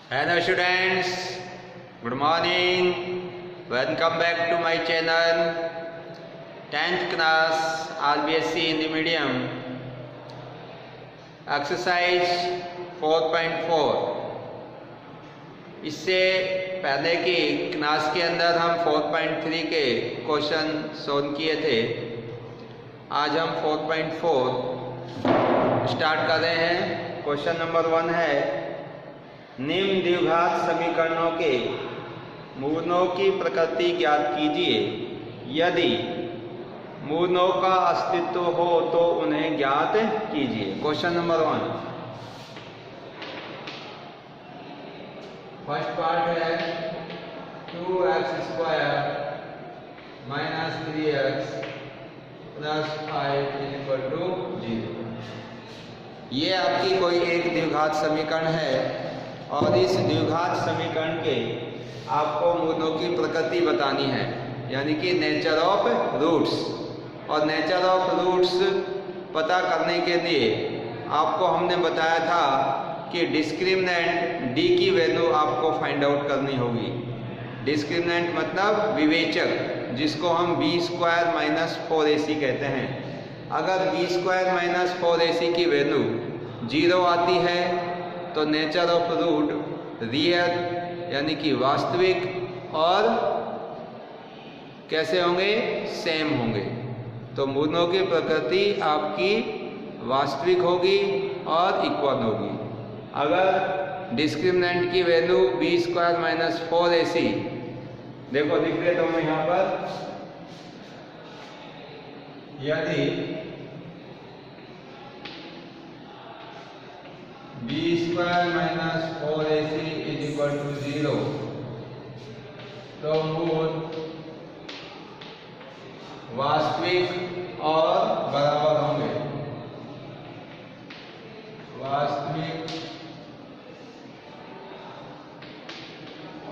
Hello students, good morning. Welcome back to my channel. 10th class RBSC Hindi medium. Exercise 4.4. इससे पहले की class के अंदर हम 4.3 के क्वेश्चन सॉल्व किए थे। आज हम 4.4 स्टार्ट कर रहे हैं। क्वेश्चन नंबर 1 है, निम्न द्विघात समीकरणों के मूलों की प्रकृति ज्ञात कीजिए। यदि मूलों का अस्तित्व हो तो उन्हें ज्ञात कीजिए। क्वेश्चन नंबर 1, फर्स्ट पार्ट है 2x² - 3x + 5 = 0। ये आपकी कोई एक द्विघात समीकरण है और इस द्विघात समीकरण के आपको मूलों की प्रकृति बतानी है, यानी कि नेचर ऑफ रूट्स। और नेचर ऑफ रूट्स पता करने के लिए आपको हमने बताया था कि डिस्क्रिमिनेंट डी की वैल्यू आपको फाइंड आउट करनी होगी। डिस्क्रिमिनेंट मतलब विवेचक, जिसको हम b² - 4ac कहते हैं। अगर b² - 4ac की वैल्यू 0 आती है तो नेचर ऑफ रूट रियल यानी कि वास्तविक और कैसे होंगे, सेम होंगे। तो मूलों की प्रकृति आपकी वास्तविक होगी और इक्वल होगी। अगर डिस्क्रिमिनेंट की वैल्यू b² - 4ac, देखो लिख देता हूं यहाँ पर, यदि b² - 4ac = 0 तो मूल वास्तविक और बराबर होंगे। वास्तविक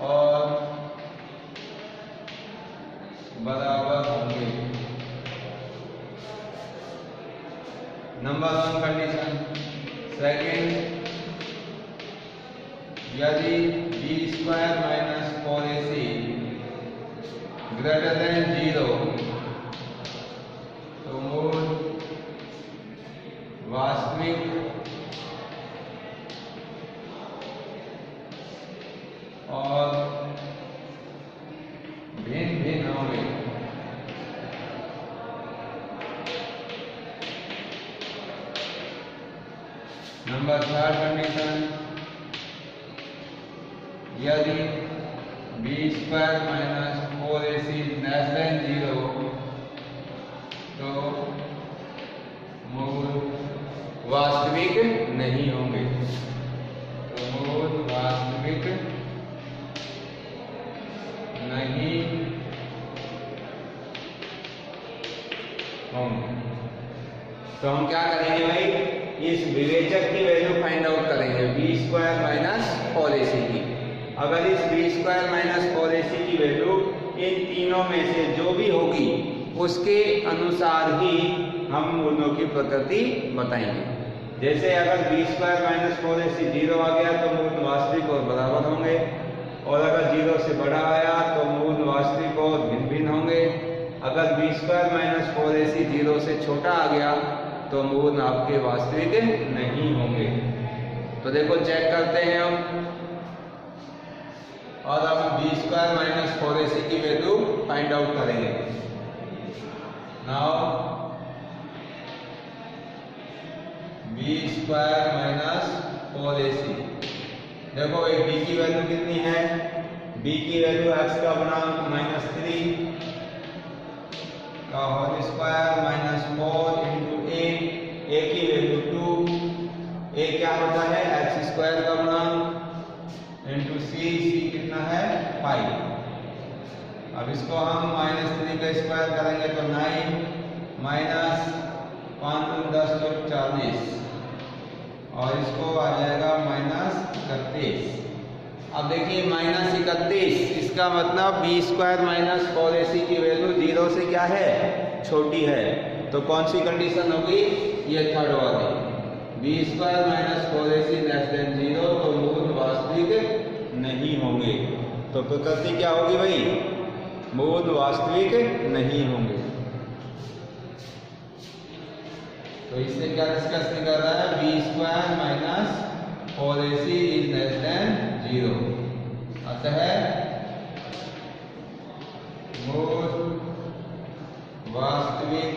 और बराबर होंगे। Number 1 condition. सेकेंड, यदि b² - 4ac > 0 तो मूल वास्तविक और भिन्न भिन्न होंगे। नंबर 3 कंडीशन, यदि b² - 4ac < 0 तो मूल वास्तविक नहीं होंगे। तो मूल वास्तविक नहीं होंगे। तो हम क्या करेंगे भाई, इस विवेचक की वैल्यू फाइंड आउट करेंगे b² - 4ac की। अगर इस b² - 4ac की वैल्यू इन तीनों में से जो भी होगी उसके अनुसार ही हम मूलों की प्रकृति बताएंगे। जैसे अगर b² - 4ac 0 आ गया तो मूल वास्तविक और बराबर होंगे, और अगर 0 से बड़ा आया तो मूल वास्तविक और भिन्न भिन्न होंगे। अगर b² - 4ac 0 से छोटा आ गया तो मूल आपके वास्तविक नहीं होंगे। तो देखो चेक करते हैं हम, और अब b² - 4ac की वैल्यू फाइंड आउट करेंगे। नाउ b² - 4ac, देखो एक b की वैल्यू कितनी है, b की वैल्यू x का गुणांक -3 का होल स्क्वायर -4 × a की वैल्यू 2, a क्या होता है x² का गुणांक इंटू c कितना है 5। अब इसको हम -3 का स्क्वायर करेंगे तो 9 -5 × 10 = 40, और इसको आ जाएगा -31। अब देखिए -31, इसका मतलब b² - 4ac की वैल्यू 0 से क्या है, छोटी है। तो कौन सी कंडीशन होगी, ये थर्ड वाली, b² - 4ac < 0 तो मूल वास्तविक नहीं होंगे। तो प्रकृति क्या होगी भाई? मूल वास्तविक नहीं होंगे। तो इससे क्या डिस्कस कर रहा है? B square minus 4ac is less than 0। अतः मूल वास्तविक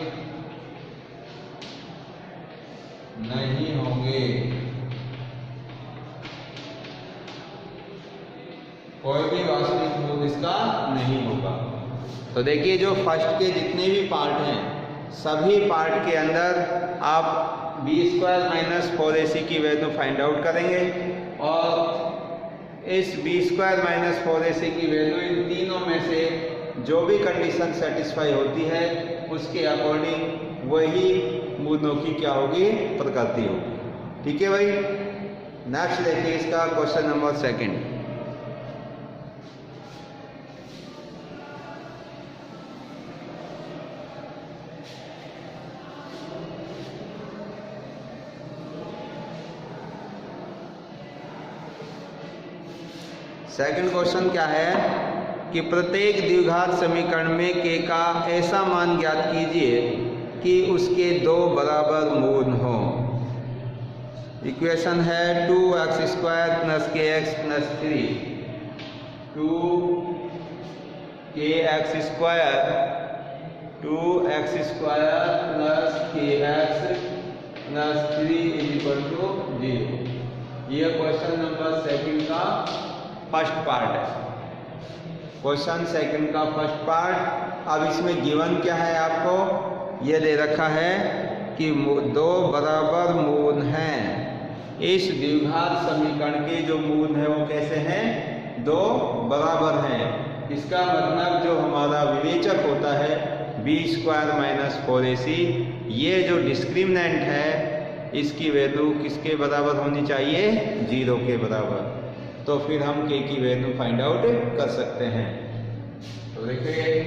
नहीं होंगे। कोई भी वास्तविक मूल इसका नहीं होगा। तो देखिए जो फर्स्ट के जितने भी पार्ट हैं सभी पार्ट के अंदर आप बी स्क्वायर माइनस 4ac की वैल्यू फाइंड आउट करेंगे और इस बी स्क्वायर माइनस 4ac की वैल्यू इन तीनों में से जो भी कंडीशन सेटिस्फाई होती है उसके अकॉर्डिंग वही मूलों की क्या होगी? प्रकृति होगी। ठीक है भाई। नेक्स्ट देखिए इसका क्वेश्चन नंबर 2। सेकंड क्वेश्चन क्या है कि प्रत्येक द्विघात समीकरण में k का ऐसा मान ज्ञात कीजिए कि उसके दो बराबर मूल हो। इक्वेशन है 2x square plus kx plus 3, 2kx square 2x square plus kx plus 3 is equal to 0। यह क्वेश्चन नंबर 2 का फर्स्ट पार्ट है। क्वेश्चन 2 का फर्स्ट पार्ट। अब इसमें गिवन क्या है? आपको ये दे रखा है कि दो बराबर मूल हैं। इस द्विघात समीकरण के जो मूल है वो कैसे हैं? दो बराबर हैं। इसका मतलब जो हमारा विवेचक होता है बी स्क्वायर माइनस 4ac, ये जो डिस्क्रिमिनेंट है इसकी वैल्यू किसके बराबर होनी चाहिए? 0 के बराबर। तो फिर हम k की वैल्यू फाइंड आउट कर सकते हैं। तो देखिए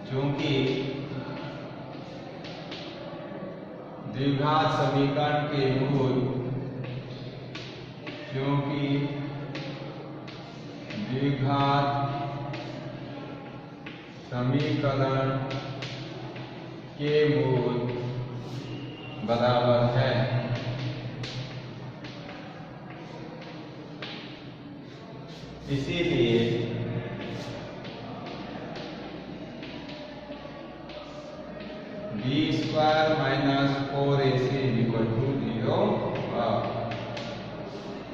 चूंकि द्विघात समीकरण के मूल द्विघात समीकरण के मूल बराबर है, इसीलिए b square minus 4ac equal to 0।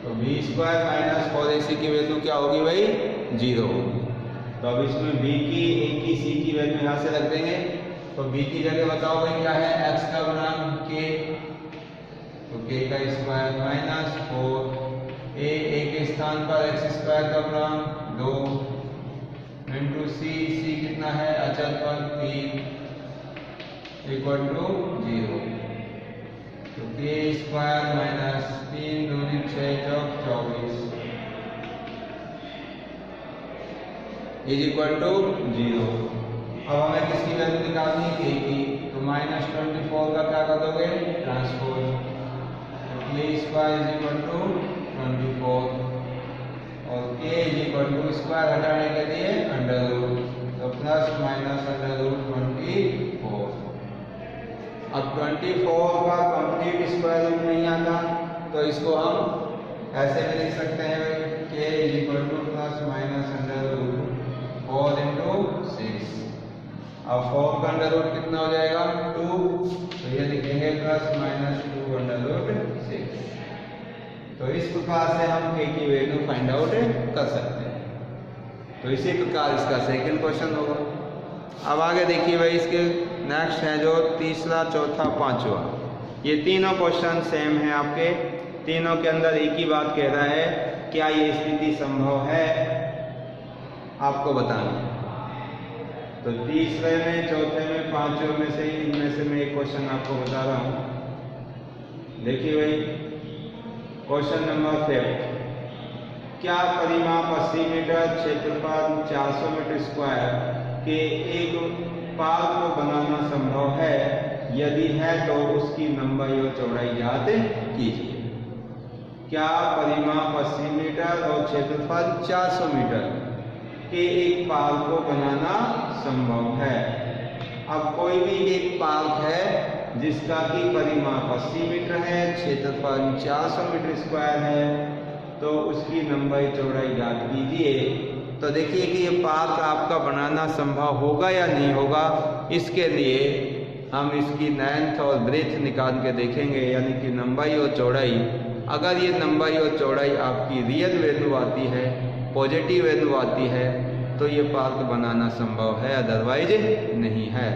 तो बी स्क्वायर माइनस 4ac की वैल्यू क्या होगी भाई? 0। तो अब इसमें b की, a की, c की वैल्यू यहाँ से रख देंगे। तो b की जगह बताओ भाई क्या है? x का गुणांक k, तो k का स्क्वायर माइनस 4, a के स्थान पर x स्क्वायर का गुणांक 2 इंटू c कितना है? अचल पर 3 इक्वल टू 0। तो k स्क्वायर माइनस 3 दूनी 6 चौक 24 इज इक्वल टू 0। अब हमें किसकी वैल्यू निकालनी है? k की। तो माइनस 24 का क्या कर दोगे? ट्रांसपोज। तो k square is equal to 24 और k is equal to square हटाने के लिए अंडर रूट, तो प्लस माइनस अंडर रूट 24। अब 24 का कंप्लीट स्क्वायर रूट नहीं आता तो इसको हम ऐसे भी लिख सकते हैं k is equal to plus minus under root 4 into 6। अब 4 का अंडर रूट कितना हो जाएगा? 2, तो ये लिखेंगे प्लस माइनस 2 अंडर रूट 6। तो इस प्रकार से हम k की वैल्यू फाइंड आउट कर सकते हैं। तो इसी प्रकार इसका सेकंड क्वेश्चन होगा। अब आगे देखिए भाई इसके नेक्स्ट है जो तीसरा, चौथा, पांचवा, ये तीनों क्वेश्चन सेम है आपके। तीनों के अंदर एक ही बात कह रहा है, क्या ये स्थिति संभव है आपको बताना। तो तीसरे में, चौथे में, पांचवें में से इनमें से मैं एक क्वेश्चन आपको बता रहा हूँ। देखिए भाई क्वेश्चन नंबर 5, क्या परिमाप 80 मीटर, क्षेत्रफल 400 मीटर स्क्वायर के एक पार्क को बनाना संभव है? यदि है तो उसकी लंबाई और चौड़ाई ज्ञात कीजिए। क्या परिमाप 80 मीटर और क्षेत्रफल 400 मीटर के एक पार्क को बनाना संभव है। अब कोई भी एक पार्क है जिसका कि परिमाप 80 मीटर है, क्षेत्रफल 400 मीटर स्क्वायर है, तो उसकी लंबाई चौड़ाई ज्ञात कीजिए। तो देखिए कि ये पार्क आपका बनाना संभव होगा या नहीं होगा। इसके लिए हम इसकी लेंथ और ब्रेथ निकाल के देखेंगे, यानी कि लंबाई और चौड़ाई। अगर ये लंबाई और चौड़ाई आपकी रियल वैल्यू आती है, पॉजिटिव वैल्यू आती है, तो ये पार्क बनाना संभव है, अदरवाइज नहीं है।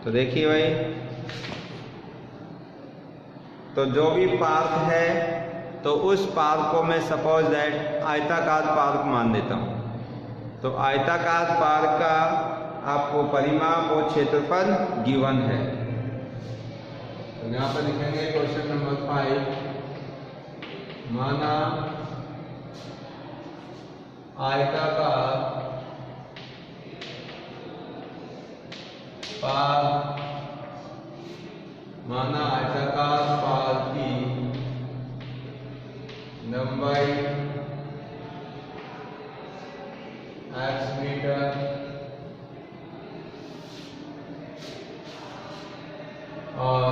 तो देखिए भाई, तो जो भी पार्क है तो उस पार्क को मैं सपोज दैट आयताकार पार्क मान लेता हूँ। तो आयताकार पार्क का आपको परिमाप और क्षेत्रफल गिवन है। तो यहाँ पर लिखेंगे क्वेश्चन नंबर 5, माना आयताकार पार्क, माना आयताकार पार्क की लंबाई x मीटर और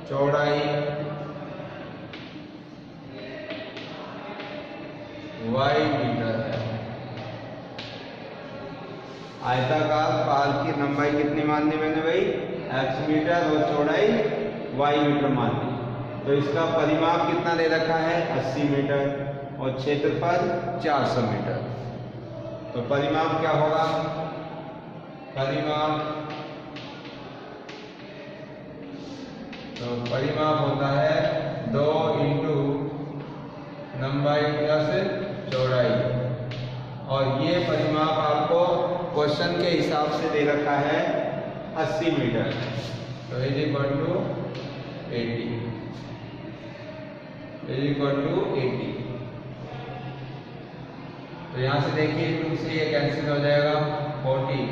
चौड़ाई y मीटर है। आयताकार पार्क की लंबाई कितनी माननी मैंने भाई? x मीटर और चौड़ाई y मीटर माननी। तो इसका परिमाप कितना दे रखा है? 80 मीटर और क्षेत्रफल 400 मीटर। तो परिमाप क्या होगा? परिमाप होता है 2 इंटू लंबाई प्लस चौड़ाई। और ये परिमाप आपको क्वेश्चन के हिसाब से दे रखा है 80 मीटर। तो इज इक्वल टू 80। तो यहाँ से देखिए 2 से ये कैंसिल हो जाएगा, 40।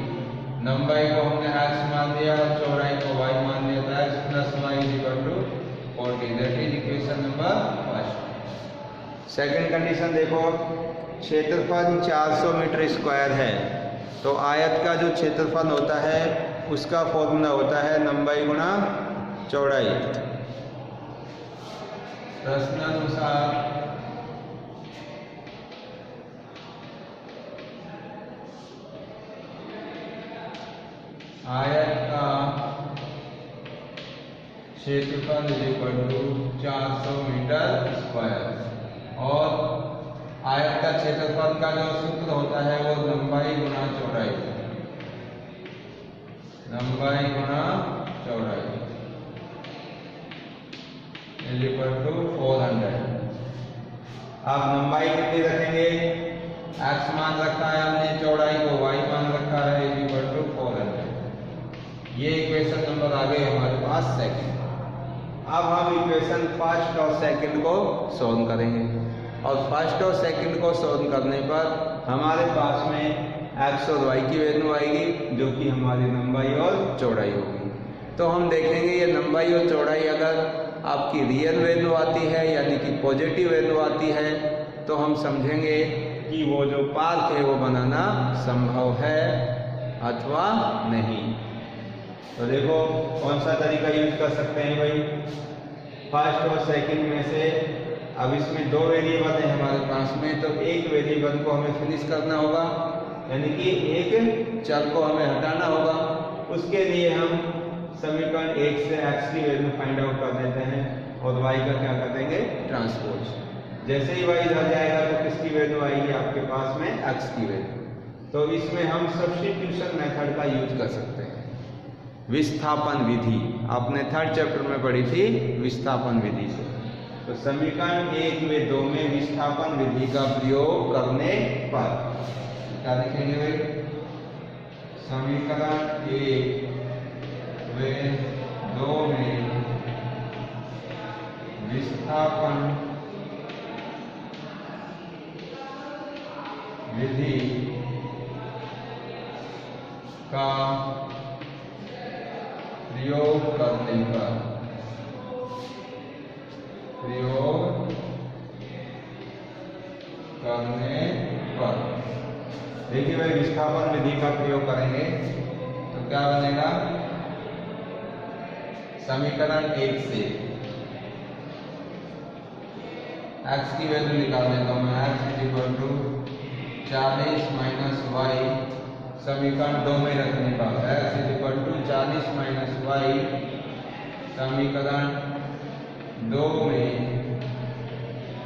लंबाई को हमने x मान दिया, चौड़ाई को y मान दिया था, x plus y is equal to 40। That is equation number 1। Second condition देखो, क्षेत्रफल 400 मीटर स्क्वायर है। तो आयत का जो क्षेत्रफल होता है उसका फॉर्मूला होता है लंबाई गुणा चौड़ाई। प्रश्नानुसार आयत का क्षेत्रफल is equal to 400 metre square और आयत का क्षेत्रफल का जो सूत्र होता है वो लंबाई गुणा चौड़ाई, इज इक्वल टू 400। अब लंबाई कितनी रखेंगे? x मान रखा है हमने, चौड़ाई को y मान रखा है, इज इक्वल टू 400। ये इक्वेशन नंबर आ गई हमारे पास सेकंड। अब हम इक्वेशन फर्स्ट और सेकंड को सॉल्व करेंगे और फर्स्ट और सेकंड को सॉल्व करने पर हमारे पास में x और y की वैल्यू आएगी जो कि हमारी लंबाई और चौड़ाई होगी। तो हम देखेंगे ये लंबाई और चौड़ाई अगर आपकी रियल वैल्यू आती है यानी कि पॉजिटिव वैल्यू आती है तो हम समझेंगे कि वो जो पार्क है वो बनाना संभव है अथवा नहीं। तो देखो कौन सा तरीका यूज कर सकते हैं भाई। फर्स्ट और सेकंड में से अब इसमें 2 वेरिएबल है हमारे पास में, तो एक वेरिएबल को हमें फिनिश करना होगा, यानी कि एक चर को हमें हटाना होगा। उसके लिए हम समीकरण 1 से x की वैल्यू फाइंड आउट कर देते हैं और y का क्या कर देंगे? ट्रांसपोज। जैसे ही y इधर जाएगा तो किसकी वैल्यू आएगी आपके पास में? x की वैल्यू। तो इसमें हम सब्स्टिट्यूशन मेथड का यूज कर सकते हैं। विस्थापन विधि आपने 3rd चैप्टर में पढ़ी थी, विस्थापन विधि से। तो समीकरण 1 व 2 में विस्थापन विधि का प्रयोग करने पर क्या लिखेंगे भाई? समीकरण 1 व 2 में विस्थापन विधि का प्रयोग करने पर देखिए भाई, विस्थापन विधि का प्रयोग करेंगे तो क्या बनेगा, समीकरण 1 से x की वैल्यू निकाल लेता हूँ मैं। x = 40 - y, समीकरण 2 में रखने पर x = 40 - y, समीकरण 2 में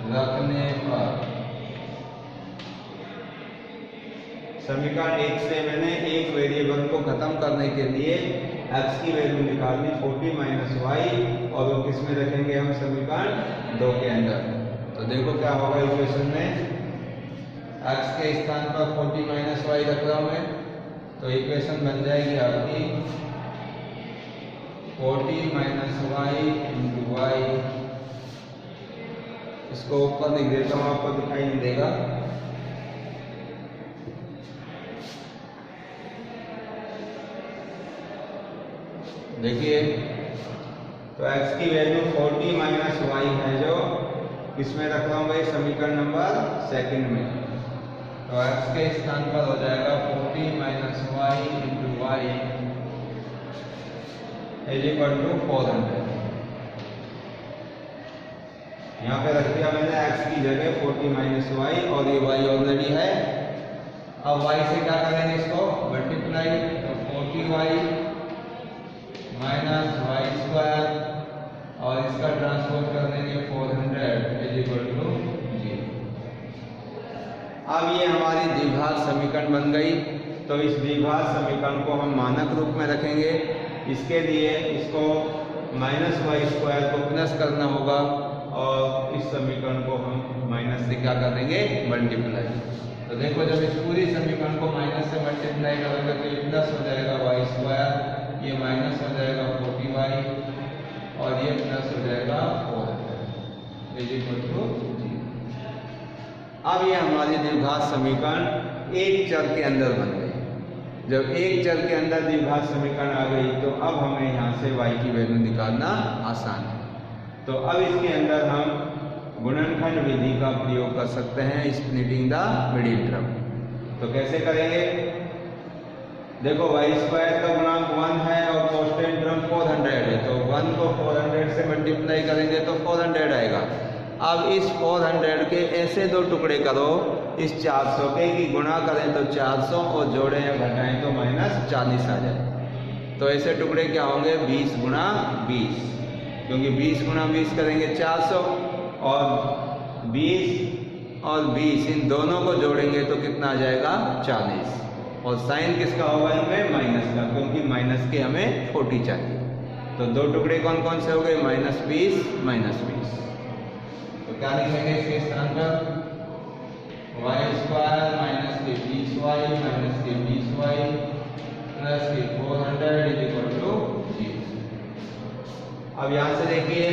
रखने पर समीकरण 1 से मैंने एक वेरिएबल को खत्म करने के लिए x की वैल्यू निकालनी 40 - y, और वो किस में रखेंगे हम, समीकरण 2 के अंदर। तो देखो क्या होगा इक्वेशन में, x के स्थान पर 40 - y रख रहा हूं मैं, तो इक्वेशन बन जाएगी आपकी 40 - y × y। इसको ऊपर लिख देता हूँ, आपको दिखाई नहीं देगा। देखिए, तो x की वैल्यू 40 - y है जो किसमें रख रहा हूँ भाई, समीकरण नंबर 2 में। तो x के स्थान पर हो जाएगा 40 - y × y = 400। यहाँ पे रख दिया मैंने x की जगह 40 - y, और ये y ऑलरेडी है। अब y से क्या करेंगे, इसको मल्टीप्लाई, तो 40y - y², और इसका ट्रांसपोज कर देंगे 400 = 0। अब ये हमारी द्विघात समीकरण बन गई। तो इस द्विघात समीकरण को हम मानक रूप में रखेंगे। इसके लिए इसको -y² को प्लस करना होगा, और इस समीकरण को हम माइनस से क्या कर देंगे, मल्टीप्लाई। तो देखो, जब इस पूरी समीकरण को माइनस से मल्टीप्लाई करोगे तो ये प्लस हो जाएगा y², ये माइनस हो जाएगा 40y, और ये प्लस हो जाएगा 400 = 0। अब ये हमारी द्विघात समीकरण एक चर के अंदर बन गई। जब एक चर के अंदर द्विघात समीकरण आ गई तो अब हमें यहाँ से y की वैल्यू निकालना आसान है। तो अब इसके अंदर हम गुणनखंड विधि का प्रयोग कर सकते हैं, स्प्लिटिंग द मिडिल टर्म। तो कैसे करेंगे, देखो y² का गुणांक 1 है और कांस्टेंट टर्म 400 है, तो 1 को 400 से मल्टीप्लाई करेंगे तो 400 आएगा। अब इस 400 के ऐसे दो टुकड़े करो इस 400 के कि गुणा करें तो 400 और जोड़ें या घटाएं तो -40 आ जाए। तो ऐसे टुकड़े क्या होंगे, 20 × 20, क्योंकि 20 × 20 करेंगे 400, और 20 और 20 इन दोनों को जोड़ेंगे तो कितना आ जाएगा, 40। और साइन किसका होगा इनमें, माइनस का, क्योंकि माइनस के हमें 40 चाहिए। तो दो टुकड़े कौन कौन से हो गए, -20 -20। तो क्या लिखेंगे इसके स्थान पर, y² - के 20y - के 20y प्लस के 400 = 0। अब यहाँ से देखिए,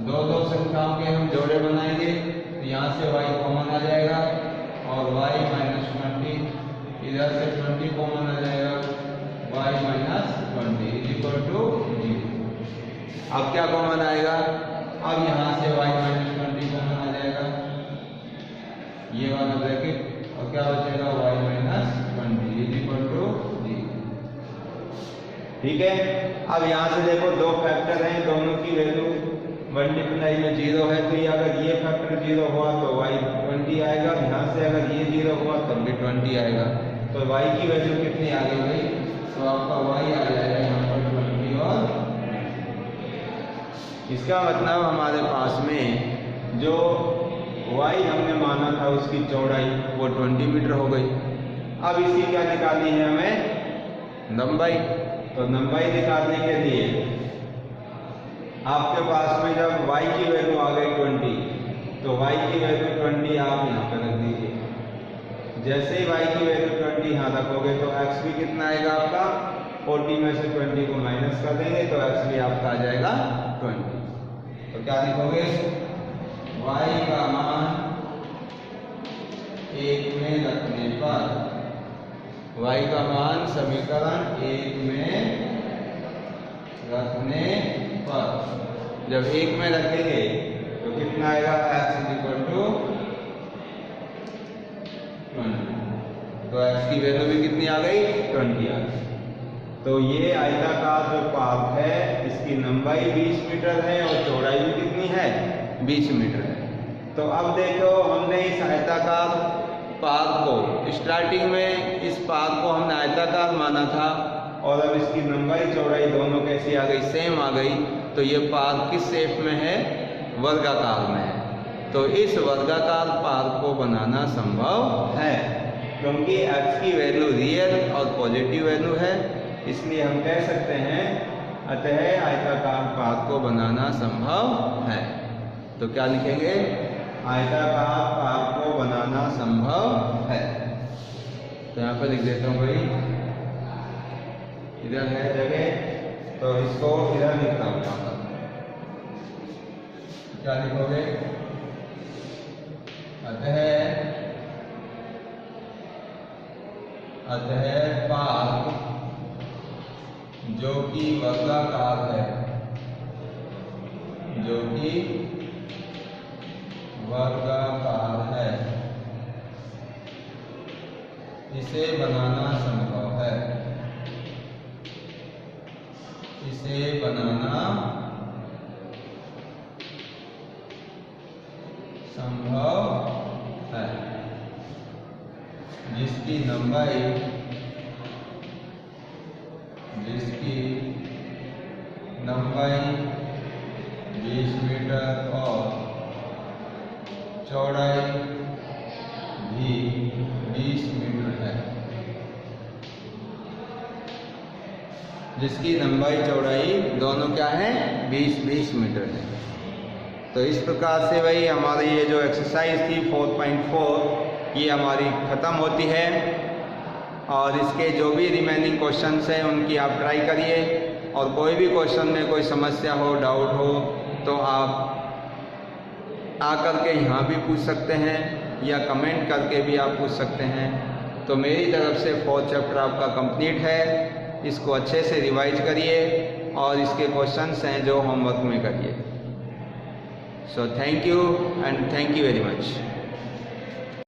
दो संख्याओं के हम जोड़े बनाएंगे, तो यहाँ से y कॉमन आ जाएगा, और y - 20, इधर से 20 कॉमन आ जाएगा, y - 20 = 0। अब क्या कॉमन आएगा, अब यहाँ से y - 20 कॉमन आ जाएगा, ये वाला ब्रैकेट, और क्या बचेगा, y - 20 = 0। ठीक है। अब यहाँ से देखो, दो फैक्टर हैं, दोनों की वैल्यू मल्टीप्लाई में 0 है, तो ये अगर ये फैक्टर 0 हुआ तो y 20 आएगा, यहाँ से अगर ये 0 हुआ तो भी 20 आएगा। तो y की वैल्यू कितनी आ गई भाई, तो आपका y आ जाएगा यहाँ पर 20, और इसका मतलब हमारे पास में जो y हमने माना था उसकी चौड़ाई वो 20 मीटर हो गई। अब इसकी क्या निकालनी है हमें, लंबाई। तो लंबाई निकालने के लिए आपके पास में जब y की वैल्यू आ गई 20, तो y की वैल्यू 20 आप यहाँ पर रख दीजिए। जैसे ही y की वैल्यू 20 यहाँ रखोगे तो x भी कितना आएगा आपका, 40 में से 20 को माइनस कर देंगे तो x भी आपका आ जाएगा 20। तो क्या लिखोगे, y का मान 1 में रखने पर, y का मान समीकरण 1 में रखने पर, जब 1 में रखेंगे तो कितना आएगा, x इक्वल टू 20। तो x की वैल्यू भी कितनी आ गई, 20 आ गई। तो ये आयताकार जो पार्क है इसकी लंबाई 20 मीटर है और चौड़ाई भी कितनी है, 20 मीटर है। तो अब देखो, हमने इस आयताकार पार्क को स्टार्टिंग में, इस पार्क को हमने आयताकार माना था और अब इसकी लंबाई चौड़ाई दोनों कैसी आ गई, सेम आ गई। तो ये पार्क किस शेप में है, वर्गाकार में है। तो इस वर्गाकार पार्क को बनाना संभव है क्योंकि x की वैल्यू रियल और पॉजिटिव वैल्यू है, इसलिए हम कह सकते हैं अतः आयताकार पार्क को बनाना संभव है। तो क्या लिखेंगे, आयताकार पार्क को बनाना संभव है। तो यहाँ पर लिख देता हूँ भाई, इधर है जगह तो इसको इधर लिखता हूँ। यहाँ पर क्या लिखोगे, अतः पार्क जो कि वर्गाकार है, जो कि वर्गाकार है, इसे बनाना संभव है, इसे बनाना संभव है, जिसकी लंबाई 20 मीटर और चौड़ाई भी 20 मीटर है, जिसकी लंबाई चौड़ाई दोनों क्या है, 20 मीटर है। तो इस प्रकार से भाई हमारी ये जो एक्सरसाइज थी 4.4 ये हमारी ख़त्म होती है। और इसके जो भी रिमेनिंग क्वेश्चंस हैं उनकी आप ट्राई करिए, और कोई भी क्वेश्चन में कोई समस्या हो, डाउट हो तो आप आकर के यहाँ भी पूछ सकते हैं या कमेंट करके भी आप पूछ सकते हैं। तो मेरी तरफ से 4th चैप्टर आपका कंप्लीट है, इसको अच्छे से रिवाइज करिए और इसके क्वेश्चंस हैं जो होमवर्क में करिए। So thank you and thank you very much.